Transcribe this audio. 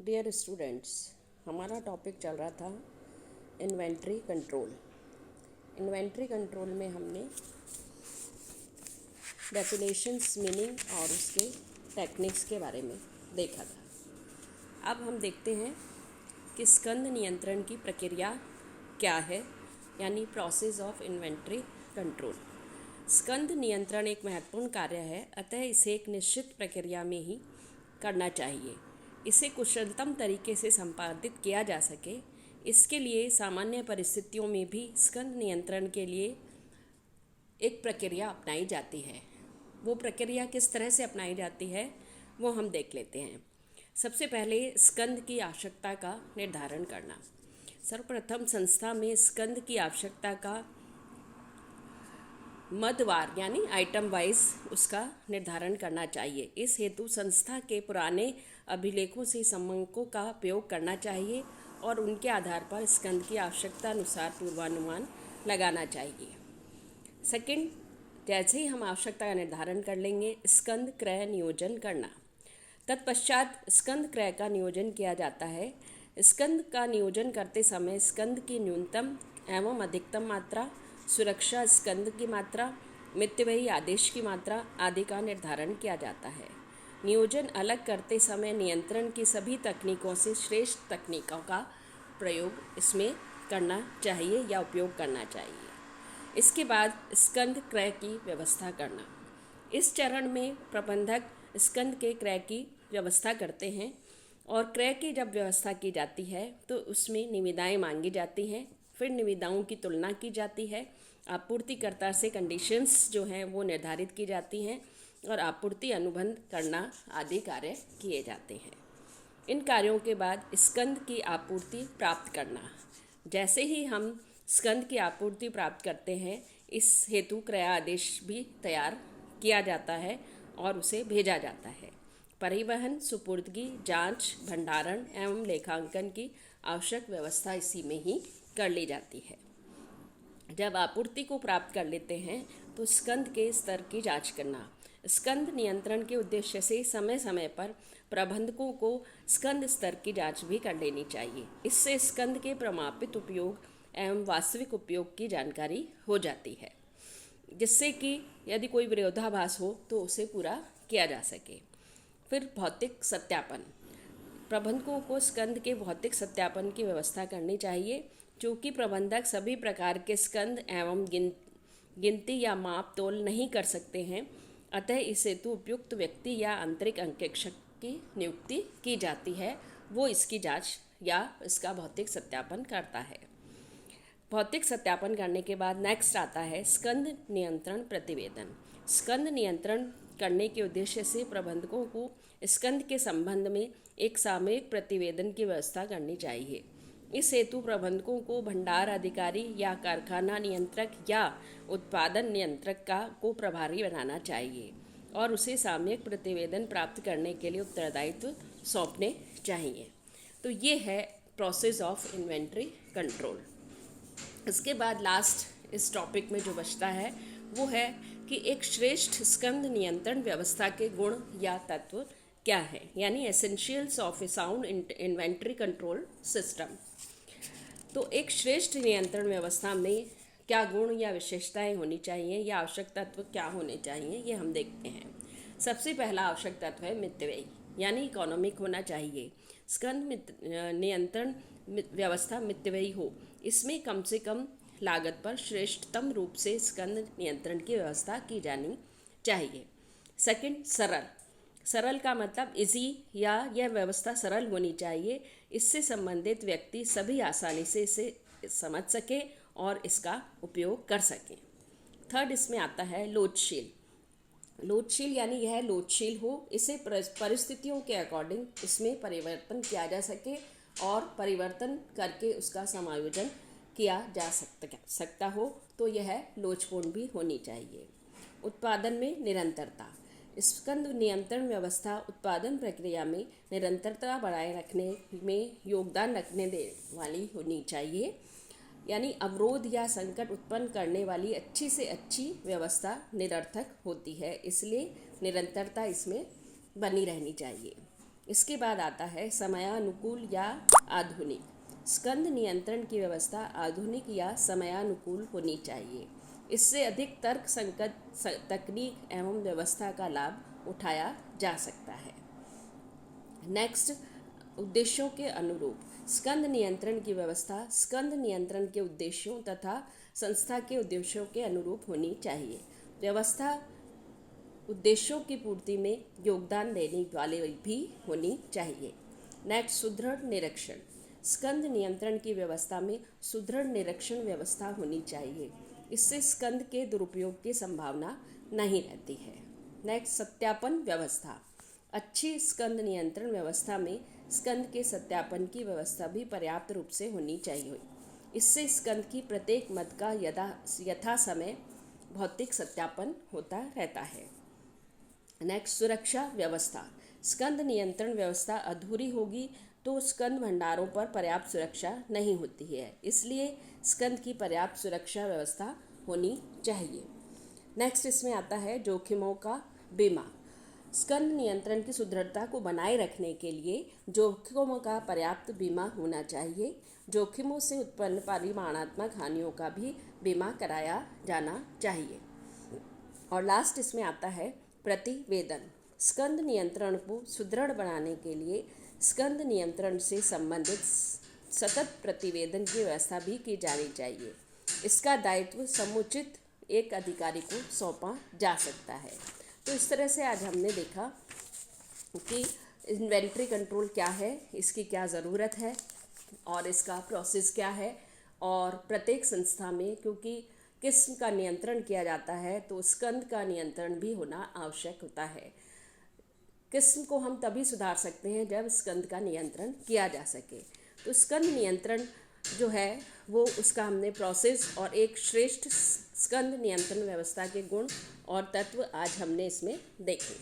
Dear students, हमारा topic चल रहा था इन्वेंट्री कंट्रोल। इन्वेंट्री कंट्रोल में हमने डेफिनेशंस, मीनिंग और उसके टेक्निक्स के बारे में देखा था। अब हम देखते हैं कि स्कंद नियंत्रण की प्रक्रिया क्या है, यानी प्रोसेस ऑफ इन्वेंट्री कंट्रोल। स्कंद नियंत्रण एक महत्वपूर्ण कार्य है, अतः इसे एक निश्चित प्रक्रिया में ही करना चाहिए। इसे कुशलतम तरीके से संपादित किया जा सके, इसके लिए सामान्य परिस्थितियों में भी स्कंद नियंत्रण के लिए एक प्रक्रिया अपनाई जाती है। वो प्रक्रिया किस तरह से अपनाई जाती है वो हम देख लेते हैं। सबसे पहले स्कंद की आवश्यकता का निर्धारण करना। सर्वप्रथम संस्था में स्कंद की आवश्यकता का मदवार यानी आइटम वाइज उसका निर्धारण करना चाहिए। इस हेतु संस्था के पुराने अभिलेखों से समंकों का उपयोग करना चाहिए और उनके आधार पर स्कंद की आवश्यकता अनुसार पूर्वानुमान लगाना चाहिए। सेकंड, जैसे ही हम आवश्यकता का निर्धारण कर लेंगे, स्कंद क्रय नियोजन करना। तत्पश्चात स्कंद क्रय का नियोजन किया जाता है। स्कंद का नियोजन करते समय स्कंद की न्यूनतम एवं अधिकतम मात्रा, सुरक्षा स्कंद की मात्रा, मितव्ययी आदेश की मात्रा आदि का निर्धारण किया जाता है। नियोजन अलग करते समय नियंत्रण की सभी तकनीकों से श्रेष्ठ तकनीकों का प्रयोग इसमें करना चाहिए या उपयोग करना चाहिए। इसके बाद स्कंद क्रय की व्यवस्था करना। इस चरण में प्रबंधक स्कंद के क्रय की व्यवस्था करते हैं और क्रय की जब व्यवस्था की जाती है तो उसमें निविदाएं मांगी जाती हैं। फिर निविदाओं की तुलना की जाती है, आपूर्तिकर्ता से कंडीशंस जो हैं वो निर्धारित की जाती हैं और आपूर्ति अनुबंध करना आदि कार्य किए जाते हैं। इन कार्यों के बाद स्कंद की आपूर्ति प्राप्त करना। जैसे ही हम स्कंद की आपूर्ति प्राप्त करते हैं, इस हेतु क्रय आदेश भी तैयार किया जाता है और उसे भेजा जाता है। परिवहन, सुपुर्दगी, जांच, भंडारण एवं लेखांकन की आवश्यक व्यवस्था इसी में ही कर ली जाती है। जब आपूर्ति को प्राप्त कर लेते हैं तो स्कंद के स्तर की जांच करना। स्कंद नियंत्रण के उद्देश्य से समय समय पर प्रबंधकों को स्कंद स्तर की जांच भी कर लेनी चाहिए। इससे स्कंद के प्रमापित उपयोग एवं वास्तविक उपयोग की जानकारी हो जाती है, जिससे कि यदि कोई विरोधाभास हो तो उसे पूरा किया जा सके। फिर भौतिक सत्यापन। प्रबंधकों को स्कंद के भौतिक सत्यापन की व्यवस्था करनी चाहिए। चूँकि प्रबंधक सभी प्रकार के स्कंद एवं गिनती या माप तोल नहीं कर सकते हैं, अतः इस हेतु उपयुक्त व्यक्ति या आंतरिक अंकेक्षक की नियुक्ति की जाती है। वो इसकी जांच या इसका भौतिक सत्यापन करता है। भौतिक सत्यापन करने के बाद नेक्स्ट आता है स्कंद नियंत्रण प्रतिवेदन। स्कंद नियंत्रण करने के उद्देश्य से प्रबंधकों को स्कंद के संबंध में एक सामयिक प्रतिवेदन की व्यवस्था करनी चाहिए। इस हेतु प्रबंधकों को भंडार अधिकारी या कारखाना नियंत्रक या उत्पादन नियंत्रक को प्रभारी बनाना चाहिए और उसे सामयिक प्रतिवेदन प्राप्त करने के लिए उत्तरदायित्व सौंपने चाहिए। तो ये है प्रोसेस ऑफ इन्वेंट्री कंट्रोल। इसके बाद लास्ट इस टॉपिक में जो बचता है वो है कि एक श्रेष्ठ स्कंद नियंत्रण व्यवस्था के गुण या तत्व क्या है, यानी essentials of A sound inventory control system. तो एक श्रेष्ठ नियंत्रण व्यवस्था में क्या गुण या विशेषताएं होनी चाहिए या आवश्यक तत्व क्या होने चाहिए, ये हम देखते हैं। सबसे पहला आवश्यक तत्व है मितव्ययी, यानी इकोनॉमिक होना चाहिए। स्कंद नियंत्रण व्यवस्था मितव्ययी हो, इसमें कम से कम लागत पर श्रेष्ठतम रूप से स्कंद नियंत्रण की व्यवस्था की जानी चाहिए। सेकंड, सरल। सरल का मतलब इजी, या यह व्यवस्था सरल होनी चाहिए। इससे संबंधित व्यक्ति सभी आसानी से इसे समझ सके और इसका उपयोग कर सकें। थर्ड, इसमें आता है लोचशील। लोचशील यानी यह लोचशील हो, इसे परिस्थितियों के अकॉर्डिंग इसमें परिवर्तन किया जा सके और परिवर्तन करके उसका समायोजन किया जा सकता हो, तो यह लोचपूर्ण भी होनी चाहिए। उत्पादन में निरंतरता। स्कंद नियंत्रण व्यवस्था उत्पादन प्रक्रिया में निरंतरता बनाए रखने में योगदान रखने वाली होनी चाहिए, यानी अवरोध या संकट उत्पन्न करने वाली अच्छी से अच्छी व्यवस्था निरर्थक होती है, इसलिए निरंतरता इसमें बनी रहनी चाहिए। इसके बाद आता है समयानुकूल या आधुनिक। स्कंद नियंत्रण की व्यवस्था आधुनिक या समयानुकूल होनी चाहिए। इससे अधिक तर्क संगत तकनीक एवं व्यवस्था का लाभ उठाया जा सकता है। नेक्स्ट, उद्देश्यों के अनुरूप। स्कंद नियंत्रण की व्यवस्था स्कंद नियंत्रण के उद्देश्यों तथा संस्था के उद्देश्यों के अनुरूप होनी चाहिए। व्यवस्था उद्देश्यों की पूर्ति में योगदान देने वाले भी होनी चाहिए। नेक्स्ट, सुदृढ़ निरीक्षण। स्कंद नियंत्रण की व्यवस्था में सुदृढ़ निरीक्षण व्यवस्था होनी चाहिए। इससे स्कंद के दुरुपयोग की संभावना नहीं रहती है। नेक्स्ट, सत्यापन व्यवस्था। अच्छी स्कंद नियंत्रण व्यवस्था में स्कंद के सत्यापन की व्यवस्था भी पर्याप्त रूप से होनी चाहिए। इससे स्कंद की प्रत्येक मद का यथा समय भौतिक सत्यापन होता रहता है। नेक्स्ट, सुरक्षा व्यवस्था। स्कंद नियंत्रण व्यवस्था अधूरी होगी तो स्कंद भंडारों पर पर्याप्त सुरक्षा नहीं होती है, इसलिए स्कंद की पर्याप्त सुरक्षा व्यवस्था होनी चाहिए। नेक्स्ट, इसमें आता है जोखिमों का बीमा। स्कंद नियंत्रण की सुदृढ़ता को बनाए रखने के लिए जोखिमों का पर्याप्त बीमा होना चाहिए। जोखिमों से उत्पन्न परिमाणात्मक हानियों का भी बीमा कराया जाना चाहिए। और लास्ट इसमें आता है प्रतिवेदन। स्कंद नियंत्रण को सुदृढ़ बनाने के लिए स्कंद नियंत्रण से संबंधित सतत प्रतिवेदन की व्यवस्था भी की जानी चाहिए। इसका दायित्व समुचित एक अधिकारी को सौंपा जा सकता है। तो इस तरह से आज हमने देखा कि इन्वेंट्री कंट्रोल क्या है, इसकी क्या ज़रूरत है और इसका प्रोसेस क्या है, और प्रत्येक संस्था में क्योंकि किस्म का नियंत्रण किया जाता है तो स्कंद का नियंत्रण भी होना आवश्यक होता है। किस्म को हम तभी सुधार सकते हैं जब स्कंद का नियंत्रण किया जा सके। तो स्कंद नियंत्रण जो है वो उसका हमने प्रोसेस और एक श्रेष्ठ स्कंद नियंत्रण व्यवस्था के गुण और तत्व आज हमने इसमें देखे।